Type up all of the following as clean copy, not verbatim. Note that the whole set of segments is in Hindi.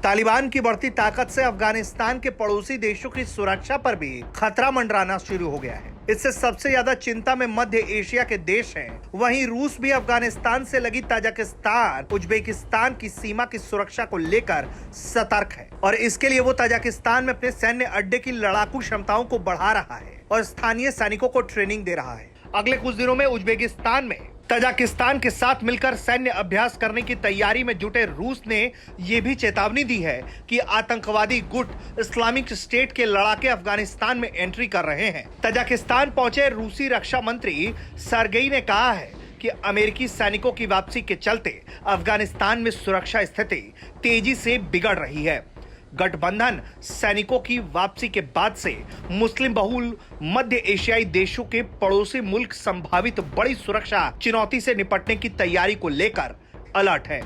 तालिबान की बढ़ती ताकत से अफगानिस्तान के पड़ोसी देशों की सुरक्षा पर भी खतरा मंडराना शुरू हो गया है। इससे सबसे ज्यादा चिंता में मध्य एशिया के देश हैं। वहीं रूस भी अफगानिस्तान से लगी ताजिकिस्तान, उज्बेकिस्तान की सीमा की सुरक्षा को लेकर सतर्क है और इसके लिए वो ताजिकिस्तान में अपने सैन्य अड्डे की लड़ाकू क्षमताओं को बढ़ा रहा है और स्थानीय सैनिकों को ट्रेनिंग दे रहा है। अगले कुछ दिनों में उज्बेकिस्तान में ताजिकिस्तान के साथ मिलकर सैन्य अभ्यास करने की तैयारी में जुटे रूस ने यह भी चेतावनी दी है कि आतंकवादी गुट इस्लामिक स्टेट के लड़ाके अफगानिस्तान में एंट्री कर रहे हैं। ताजिकिस्तान पहुंचे रूसी रक्षा मंत्री सरगेई ने कहा है कि अमेरिकी सैनिकों की वापसी के चलते अफगानिस्तान में सुरक्षा स्थिति तेजी से बिगड़ रही है। गठबंधन सैनिकों की वापसी के बाद से मुस्लिम बहुल मध्य एशियाई देशों के पड़ोसी मुल्क संभावित बड़ी सुरक्षा चुनौती से निपटने की तैयारी को लेकर अलर्ट है।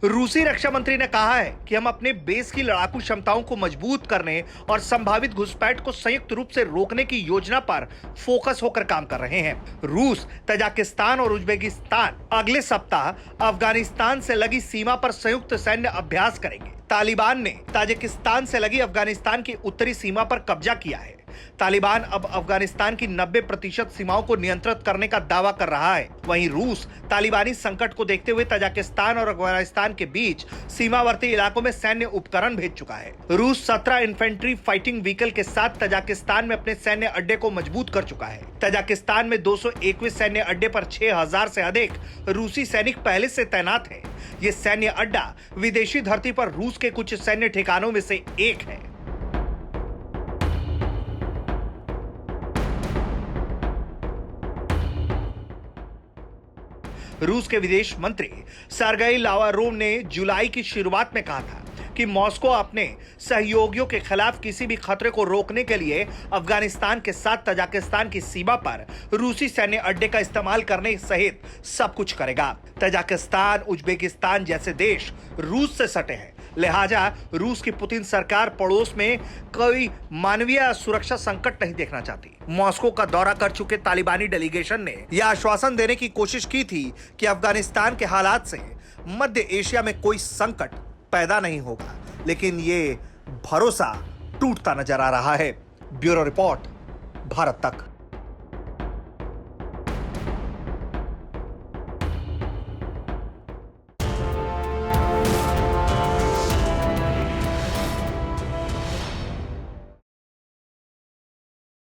रूसी रक्षा मंत्री ने कहा है कि हम अपने बेस की लड़ाकू क्षमताओं को मजबूत करने और संभावित घुसपैठ को संयुक्त रूप से रोकने की योजना पर फोकस होकर काम कर रहे हैं। रूस, ताजिकिस्तान और उज्बेकिस्तान अगले सप्ताह अफगानिस्तान से लगी सीमा पर संयुक्त सैन्य अभ्यास करेंगे। तालिबान ने ताजिकिस्तान से लगी अफगानिस्तान की उत्तरी सीमा पर कब्जा किया है। तालिबान अब अफगानिस्तान की 90% सीमाओं को नियंत्रित करने का दावा कर रहा है। वहीं रूस तालिबानी संकट को देखते हुए ताजिकिस्तान और अफगानिस्तान के बीच सीमावर्ती इलाकों में सैन्य उपकरण भेज चुका है। रूस 17 इन्फेंट्री फाइटिंग व्हीकल के साथ ताजिकिस्तान में अपने सैन्य अड्डे को मजबूत कर चुका है। ताजिकिस्तान में 221 सैन्य अड्डे पर 6000 से अधिक रूसी सैनिक पहले से तैनात हैं। ये सैन्य अड्डा विदेशी धरती पर रूस के कुछ सैन्य ठिकानों में से एक है। रूस के विदेश मंत्री सरगेई लावरोव ने जुलाई की शुरुआत में कहा था कि मॉस्को अपने सहयोगियों के खिलाफ किसी भी खतरे को रोकने के लिए अफगानिस्तान के साथ ताजिकिस्तान की सीमा पर रूसी सैन्य अड्डे का इस्तेमाल करने सहित सब कुछ करेगा। ताजिकिस्तान, उज्बेकिस्तान जैसे देश रूस से सटे हैं, लिहाजा रूस की पुतिन सरकार पड़ोस में कोई मानवीय सुरक्षा संकट नहीं देखना चाहती। मॉस्को का दौरा कर चुके तालिबानी डेलीगेशन ने यह आश्वासन देने की कोशिश की थी कि अफगानिस्तान के हालात से मध्य एशिया में कोई संकट पैदा नहीं होगा, लेकिन ये भरोसा टूटता नजर आ रहा है। ब्यूरो रिपोर्ट, भारत तक।